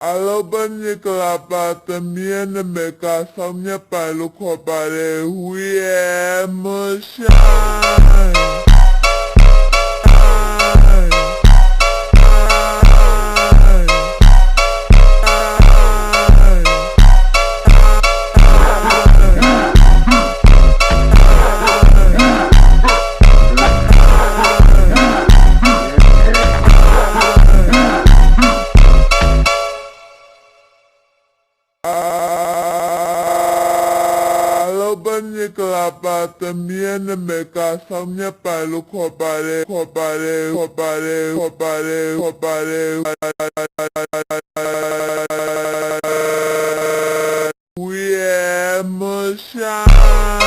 Alobani Kalapatamiana Meka Samya Palukopare Huye Moshai Alobani Kalapatamiana Meka Samya Palukopare Huye Moshai